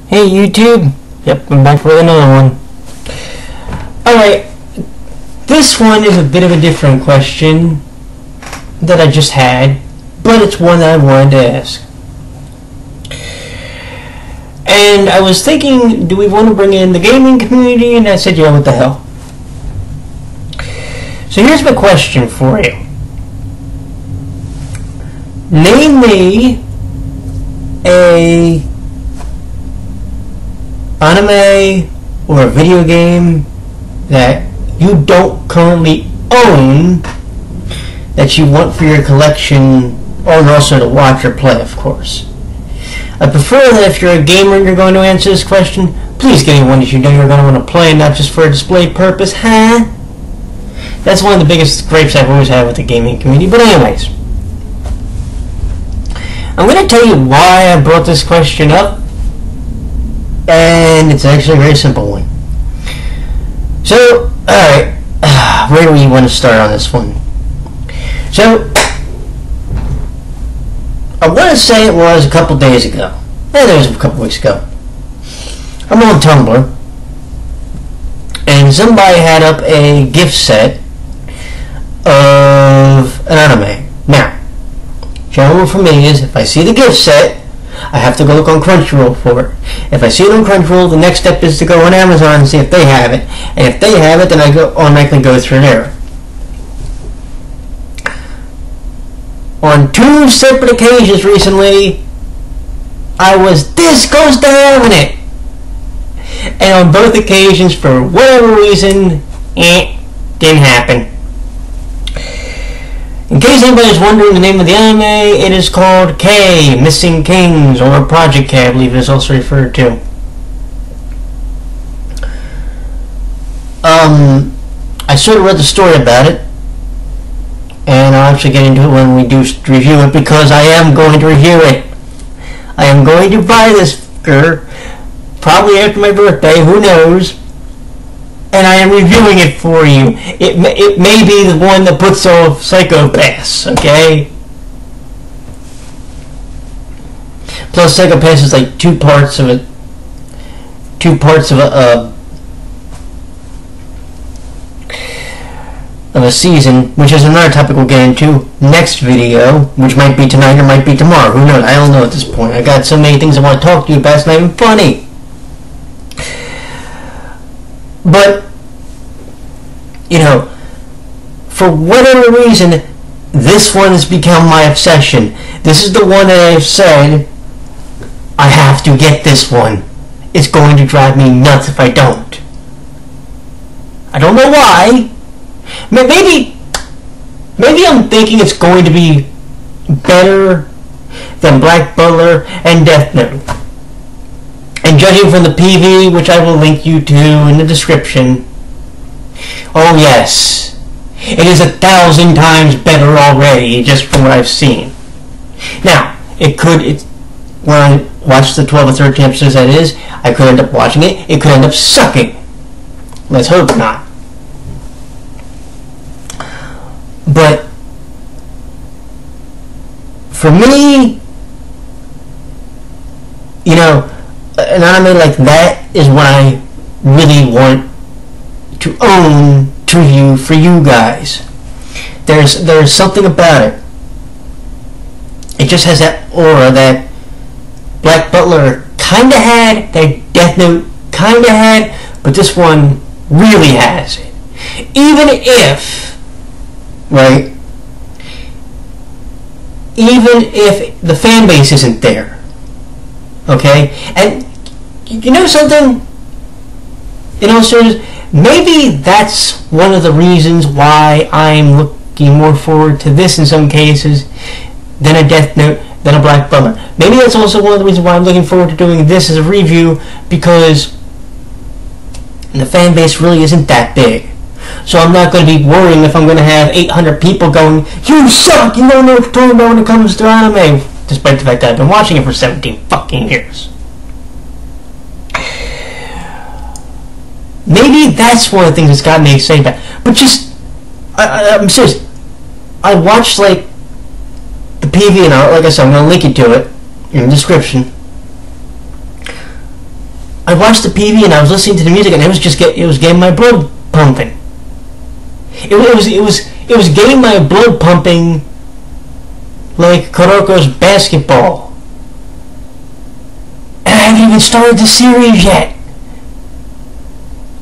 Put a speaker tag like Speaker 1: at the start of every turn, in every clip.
Speaker 1: Hey YouTube! Yep, I'm back with another one. Alright, this one is a bit of a different question that I just had, but it's one that I wanted to ask. And I was thinking, do we want to bring in the gaming community? And I said, yeah, what the hell. So here's my question for you. Name me a anime or a video game that you don't currently own that you want for your collection, or also to watch or play, of course. I prefer that if you're a gamer and you're going to answer this question, please get me one that you know you're going to want to play, not just for a display purpose, huh? That's one of the biggest gripes I've always had with the gaming community. But anyways, I'm going to tell you why I brought this question up, and it's actually a very simple one. So, alright, where do we want to start on this one? So, I want to say it was a couple days ago. It was a couple weeks ago. I'm on Tumblr, and somebody had up a gift set of an anime. Now, general rule for me is if I see the gift set, I have to go look on Crunchyroll for it. If I see it on Crunchyroll, the next step is to go on Amazon and see if they have it. And if they have it, then I automatically go through there. On 2 separate occasions recently, I was this close to having it. And on both occasions, for whatever reason, didn't happen. In case anybody's wondering the name of the anime, it is called K, Missing Kings, or Project K, I believe it is also referred to. I sort of read the story about it, and I'll actually get into it when we do review it, because I am going to review it. I am going to buy this probably after my birthday, who knows, and I am reviewing it for you. It may be the one that puts off Psycho-Pass, okay? Plus Psycho-Pass is like two parts of a season, which is another topic we'll get into next video, which might be tonight or might be tomorrow. Who knows? I don't know at this point. I got so many things I want to talk to you about. It's not even funny. But, you know, for whatever reason, this one has become my obsession. This is the one that I've said, I have to get this one. It's going to drive me nuts if I don't. I don't know why. Maybe I'm thinking it's going to be better than Black Butler and Death Note. And judging from the PV, which I will link you to in the description, oh yes, it is 1,000 times better already, just from what I've seen. Now, when I watch the 12 or 13 episodes that is, I could end up watching it, it could end up sucking. Let's hope not. But for me, you know, an anime like that is what I really want to own to review for you guys. There's something about it. It just has that aura that Black Butler kinda had, that Death Note kinda had, but this one really has it. Even if the fan base isn't there. Okay? And you know something? In all seriousness, maybe that's one of the reasons why I'm looking more forward to this in some cases than a Death Note, than a Black Butler. Maybe that's also one of the reasons why I'm looking forward to doing this as a review, because the fan base really isn't that big. So I'm not going to be worrying if I'm going to have 800 people going, you suck, you don't know what you're talking about when it comes to anime, despite the fact that I've been watching it for 17 fucking years. Maybe that's one of the things that's got me excited about. But just, I'm serious. I watched, like, the PV, and like I said, I'm going to link you to it in the description. I watched the PV and I was listening to the music, and it was getting my blood pumping. It was getting my blood pumping like Kuroko's basketball. And I haven't even started the series yet.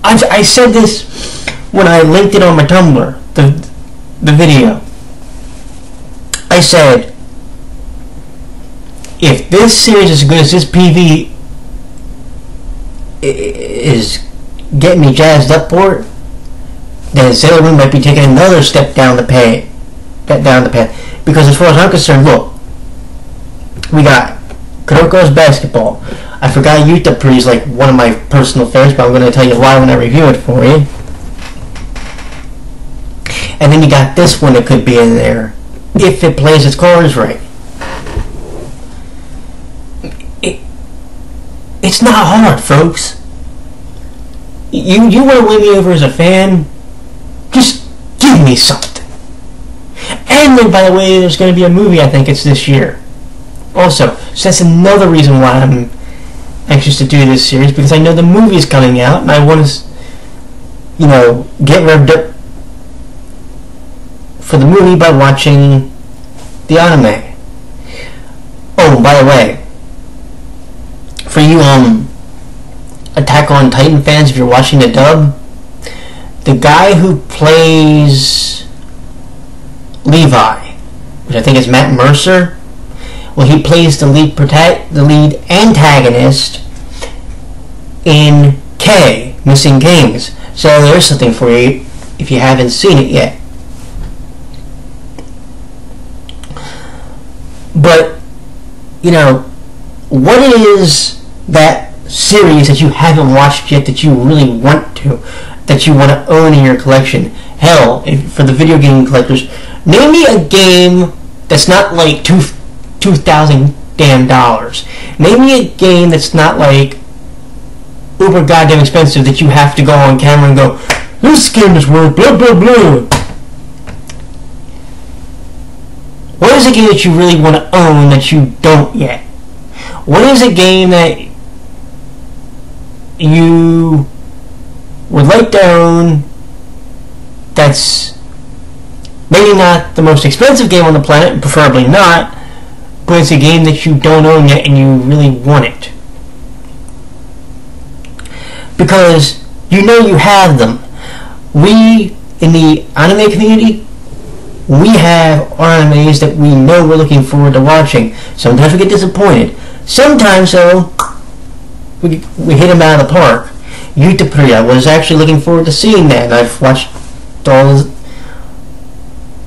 Speaker 1: I said this when I linked it on my Tumblr, the video. I said, if this series is as good as this PV is getting me jazzed up for it, then Sailor Moon might be taking another step down the path. Because as far as I'm concerned, look, we got Kuroko's basketball. I forgot Yuta Pre is like one of my personal favorites, but I'm going to tell you why when I review it for you. And then you got this one that could be in there, if it plays its cards right. It's not hard, folks. You want to win me over as a fan? Just give me something. And then, by the way, there's going to be a movie, I think it's this year. Also, so that's another reason why I'm anxious to do this series, because I know the movie is coming out, and I want to, get revved up for the movie by watching the anime. Oh, by the way, for you Attack on Titan fans, if you're watching the dub, the guy who plays Levi, which I think is Matt Mercer, well, he plays the lead antagonist in K, Missing Kings. So there's something for you if you haven't seen it yet. But, what is that series that you haven't watched yet that you really want to, that you want to own in your collection? Hell, for the video game collectors, name me a game that's not like $2,000 damn dollars. Name me a game that's not like uber goddamn expensive that you have to go on camera and go, this game is worth blah blah blah. What is a game that you really want to own that you don't yet? What is a game that you would like to own that's maybe not the most expensive game on the planet, preferably not, but it's a game that you don't own yet and you really want it? Because you have them. We, in the anime community, we have our animes that we know we're looking forward to watching. Sometimes we get disappointed. Sometimes, though, we hit them out of the park. Yuta Pre, I was actually looking forward to seeing that, and I've watched all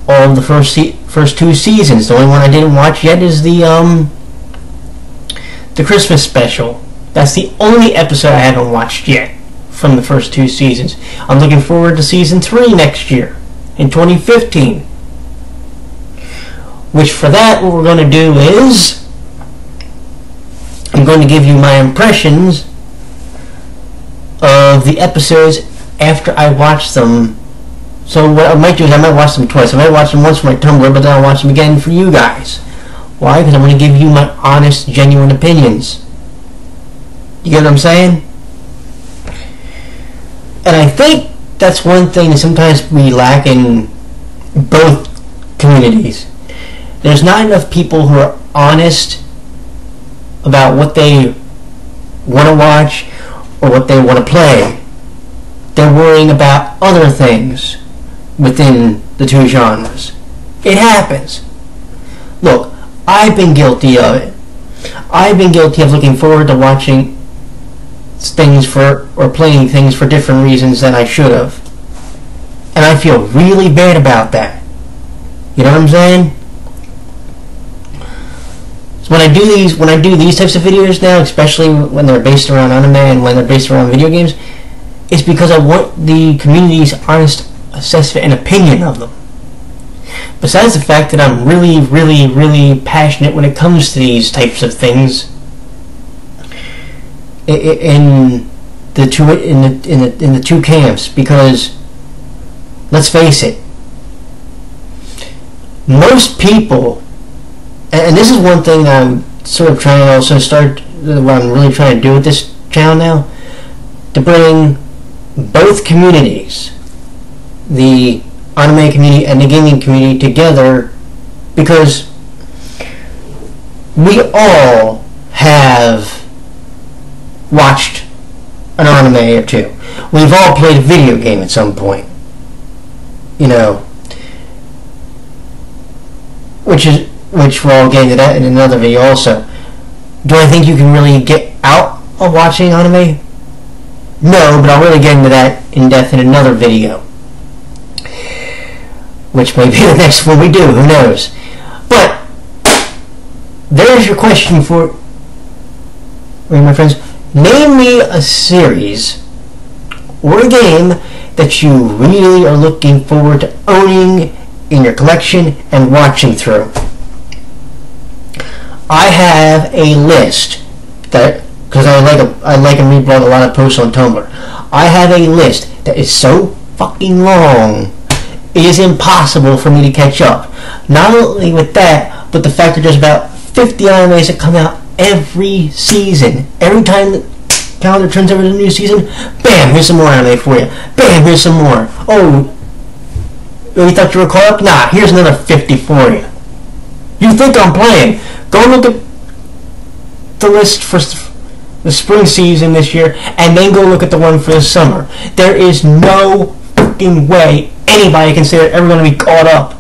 Speaker 1: of the first two seasons. The only one I didn't watch yet is the Christmas special. That's the only episode I haven't watched yet from the first two seasons. I'm looking forward to season 3 next year, in 2015. Which, for that, what we're going to do is, I'm going to give you my impressions of the episodes after I watch them. So what I might do is I might watch them twice. I might watch them once for my Tumblr, but then I'll watch them again for you guys. Why? Because I want to give you my honest, genuine opinions. You get what I'm saying? And I think that's one thing that sometimes we lack in both communities. There's not enough people who are honest about what they want to watch or what they want to play. They're worrying about other things within the two genres. It happens. Look, I've been guilty of it. I've been guilty of looking forward to watching things for, or playing things for different reasons than I should have. And I feel really bad about that. You know what I'm saying? So when I do these types of videos now, especially when they're based around anime and when they're based around video games, it's because I want the community's honest assessment and opinion of them. Besides the fact that I'm really, really, really passionate when it comes to these types of things, in the two camps, because let's face it, most people, and this is one thing that I'm sort of trying to also start, what I'm really trying to do with this channel now, to bring both communities, the anime community and the gaming community, together, because we all have watched an anime or two. We've all played a video game at some point, you know, which we'll get into that in another video also. Do I think you can really get out of watching anime? No, but I'll really get into that in depth in another video, which may be the next one we do, who knows. But there's your question for my friends. Name me a series or a game that you really are looking forward to owning in your collection and watching through. I have a list that, because I like and read a lot of posts on Tumblr. I have a list that is so fucking long, it is impossible for me to catch up. Not only with that, but the fact that there's about 50 animes that come out every season. Every time the calendar turns over to the new season, bam, here's some more anime for you. Bam, here's some more. Oh, you thought you were caught up? Nah, here's another 50 for you. You think I'm playing? Go look at the list for the spring season this year, and then go look at the one for the summer. There is no fucking way anybody can say they're ever going to be caught up.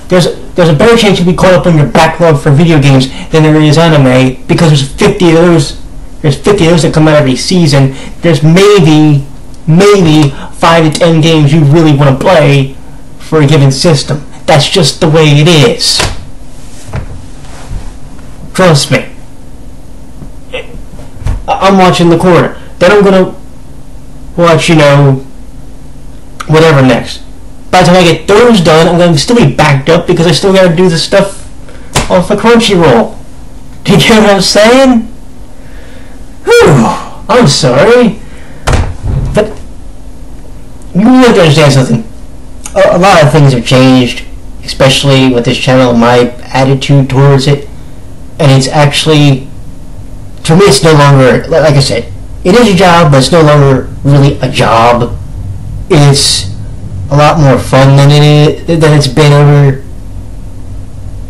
Speaker 1: There's a better chance you'll be caught up on your backlog for video games than there is anime, because there's 50 of those. There's 50 of those that come out every season. There's maybe 5 to 10 games you really want to play for a given system. That's just the way it is. Trust me. I'm watching The Quarter. Then I'm gonna watch, you know, whatever next. By the time I get those done, I'm gonna still be backed up because I still gotta do the stuff off the Crunchyroll. Do you get what I'm saying? Whew, I'm sorry. But you have to understand something. A lot of things have changed, especially with this channel, my attitude towards it. And it's actually, to me, it's no longer, like I said, it is a job, but it's no longer really a job. It's a lot more fun than it's been over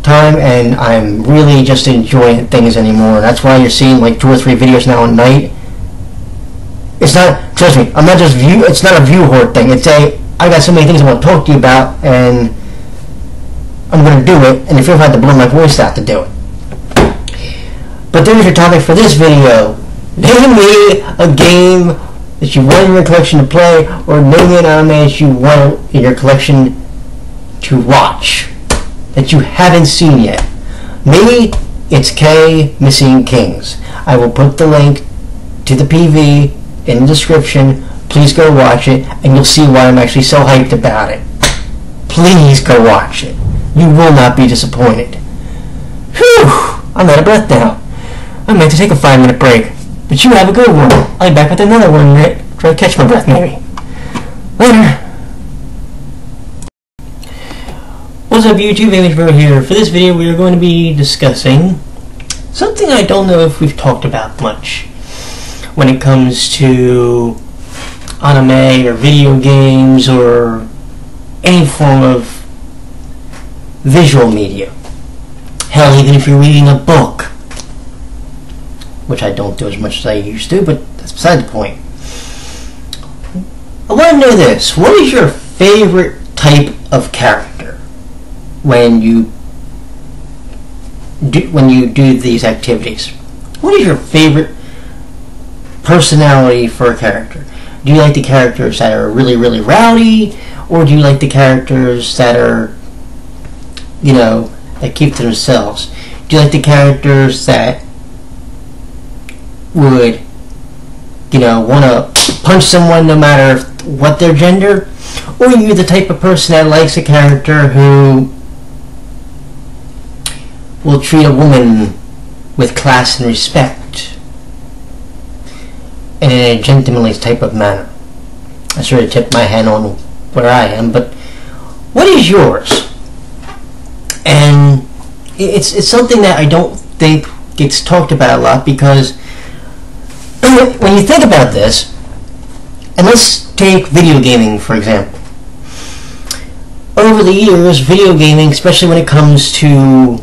Speaker 1: time, and I'm really just enjoying things anymore. That's why you're seeing like 2 or 3 videos now a night. It's not, trust me, I'm not just it's not a view hoard thing. It's I got so many things I want to talk to you about, and I'm going to do it, and if you have to blow my voice out to do it. But there's your topic for this video. Name me a game that you want in your collection to play, or name me an anime that you want in your collection to watch that you haven't seen yet. Me, it's K Missing Kings. I will put the link to the PV in the description. Please go watch it, and you'll see why I'm actually so hyped about it. Please go watch it. You will not be disappointed. Whew! I'm out of breath now. I meant to take a 5-minute break, but you have a good one. I'll be back with another one to try to catch my breath, maybe. Later. What's up, YouTube? AmyBro here. For this video, we are going to be discussing something I don't know if we've talked about much when it comes to anime or video games or any form of visual media. Hell, even if you're reading a book, which I don't do as much as I used to, but that's beside the point. I want to know this. What is your favorite type of character when you do these activities? What is your favorite personality for a character? Do you like the characters that are really, really rowdy, or do you like the characters that are, you know, that keep to themselves? Do you like the characters that would, you know, want to punch someone no matter what their gender? Or are you the type of person that likes a character who will treat a woman with class and respect and in a gentlemanly type of manner? I sort of tip my hand on where I am, but what is yours? And it's something that I don't think gets talked about a lot, because when you think about this, and let's take video gaming for example. Over the years, video gaming, especially when it comes to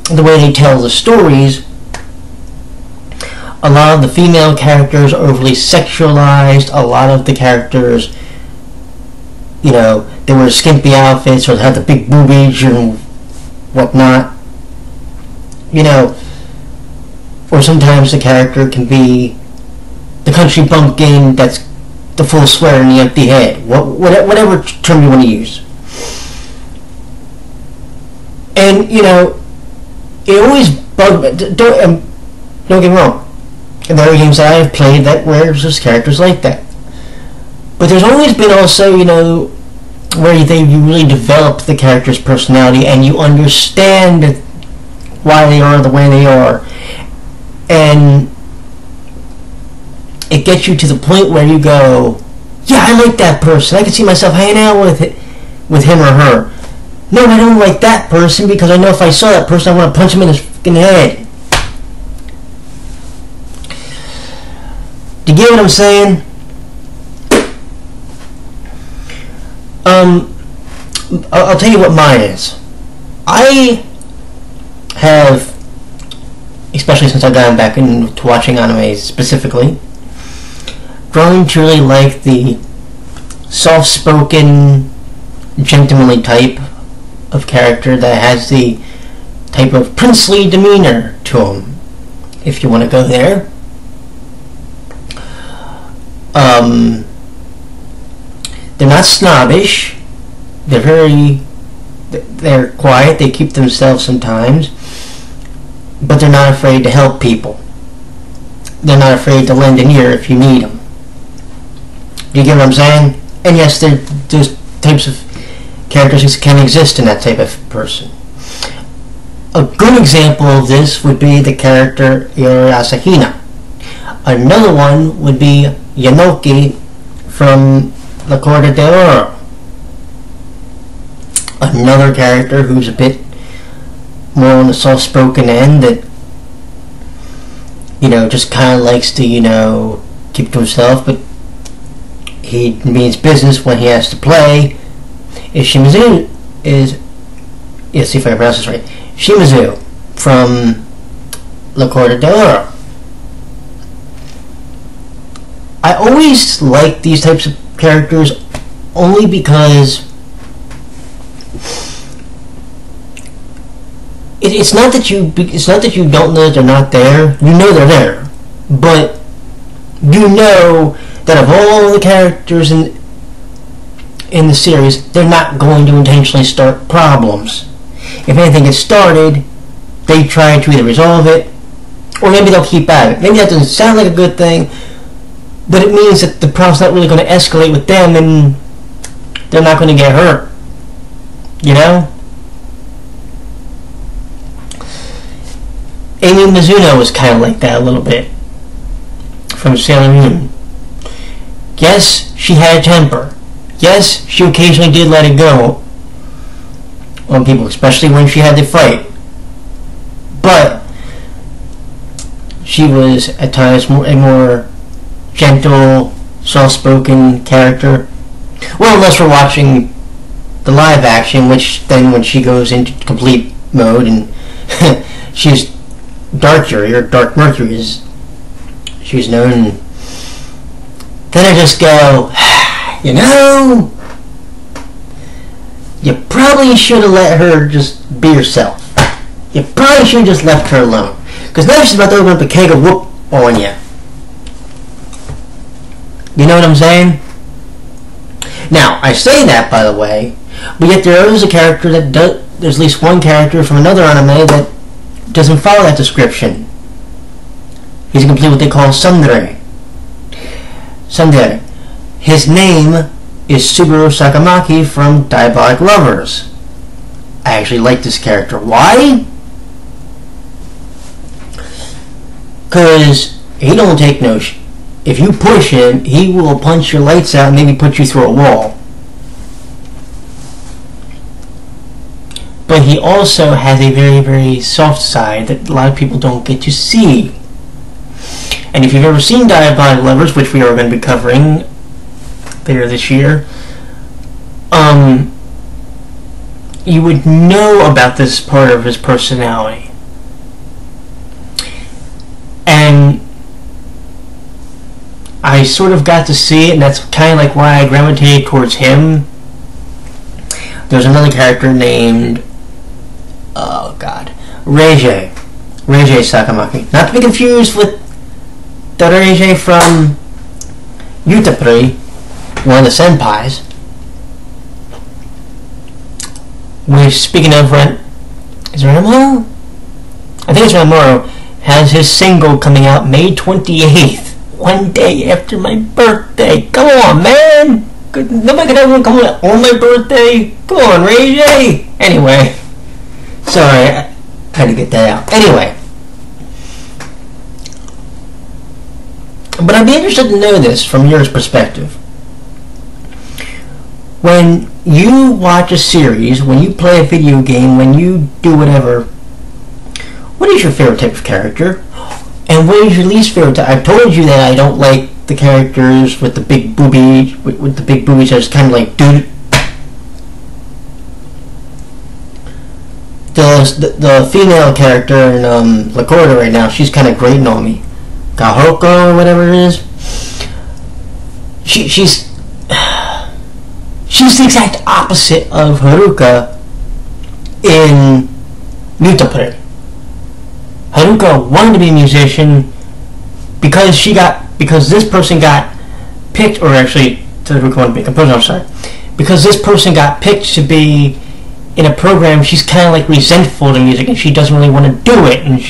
Speaker 1: the way they tell the stories, a lot of the female characters are overly sexualized. A lot of the characters, you know, they wear skimpy outfits or they have the big boobage and whatnot. You know, or sometimes the character can be the country bumpkin that's the full swear in the empty head. Whatever term you want to use. And, you know, it always bugged me. Don't get me wrong. There are games that I have played that where there's characters like that. But there's always been also, you know, where you really develop the character's personality and you understand why they are the way they are. And it gets you to the point where you go, yeah, I like that person. I can see myself hanging out with him or her. No, I don't like that person because I know if I saw that person, I want to punch him in his fucking head. Do you get what I'm saying? I'll tell you what mine is. I have, especially since I've gotten back into watching anime specifically, grown to really like the soft-spoken, gentlemanly type of character that has the type of princely demeanor to him, if you want to go there. They're not snobbish. They're quiet. They keep themselves sometimes, but they're not afraid to help people. They're not afraid to lend an ear if you need them. Do you get what I'm saying? And yes, there's types of characters that can exist in that type of person. A good example of this would be the character Asahina. Another one would be Yanoki from La Corte de Oro. Another character who's a bit more on the soft-spoken end that, you know, just kind of likes to, you know, keep to himself, but he means business when he has to play. Is Shimizu see if I can pronounce this right. Shimizu from La Corte de Oro. I always like these types of characters only because it's not that you don't know that they're not there. You know they're there, but you know that of all the characters in the series, they're not going to intentionally start problems. If anything gets started, they try to either resolve it, or maybe they'll keep at it. Maybe that doesn't sound like a good thing, but it means that the problem's not really going to escalate with them, and they're not going to get hurt. You know? Amy Mizuno was kind of like that a little bit, from Sailor Moon. Yes, she had a temper. Yes, she occasionally did let it go on people, especially when she had to fight. But she was at times a more gentle, soft-spoken character. Well, unless we're watching the live action, which then when she goes into complete mode and she's Dark Fury, or Dark Mercury as she's known, then I just go, you know, you probably should have let her just be herself. You probably should have just left her alone. Because now she's about to open up a keg of whoop on you. You know what I'm saying? Now, I say that, by the way, but yet there is a character that does, there's at least one character from another anime that doesn't follow that description. He's complete what they call tsundere. Tsundere. His name is Subaru Sakamaki from Diabolic Lovers. I actually like this character. Why? Because he don't take no shit. If you push him, he will punch your lights out and maybe put you through a wall. But he also has a very, very soft side that a lot of people don't get to see. And if you've ever seen Diabolical Lovers, which we are going to be covering later this year, you would know about this part of his personality. And I sort of got to see it, and that's kind of like why I gravitated towards him. There's another character named, oh god, Reiji Sakamaki. Not to be confused with the Reiji from Yutapuri, one of the senpais. Which, speaking of is Ranmaru? I think it's Ranmaru, has his single coming out May 28th, one day after my birthday. Come on, man! Nobody could ever come on my birthday. Come on, Reiji! Anyway, sorry, I had to get that out. Anyway, but I'd be interested to know this from your perspective. When you watch a series, when you play a video game, when you do whatever, what is your favorite type of character? And what is your least favorite type? I've told you that I don't like the characters with the big boobies, with the big boobies that's kind of like, dude. The female character in Lakota right now, she's kind of grating on me. Kahoko or whatever it is. She's the exact opposite of Haruka in Yutapuri. Haruka wanted to be a musician because this person got picked, or actually, Haruka wanted to be a composer, I'm sorry. Because this person got picked to be in a program, she's kind of like resentful to music and she doesn't really want to do it, and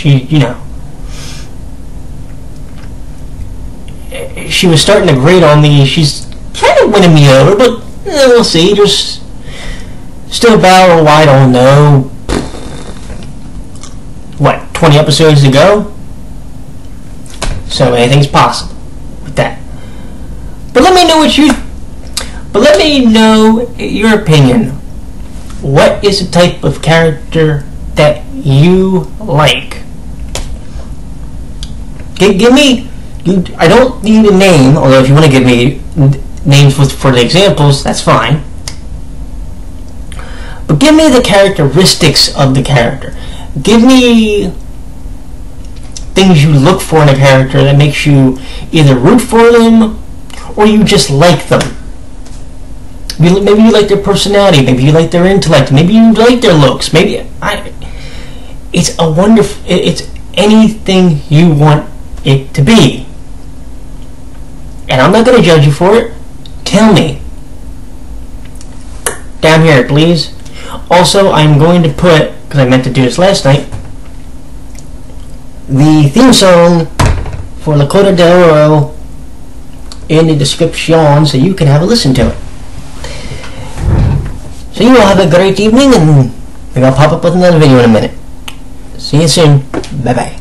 Speaker 1: she was starting to grate on me. She's kind of winning me over, but we'll see. There's still battle. I don't know. What, 20 episodes to go? So anything's possible with that. But let me know your opinion. What is the type of character that you like? Give me. I don't need a name, although if you want to give me names for the examples, that's fine. But give me the characteristics of the character. Give me things you look for in a character that makes you either root for them or you just like them. Maybe you like their personality, maybe you like their intellect, maybe you like their looks, it's anything you want it to be. And I'm not going to judge you for it. Tell me. Down here, please. Also, I'm going to put, because I meant to do this last night, the theme song for Lakota del Oro in the description so you can have a listen to it. So you all have a great evening, and maybe I'll pop up with another video in a minute. See you soon. Bye-bye.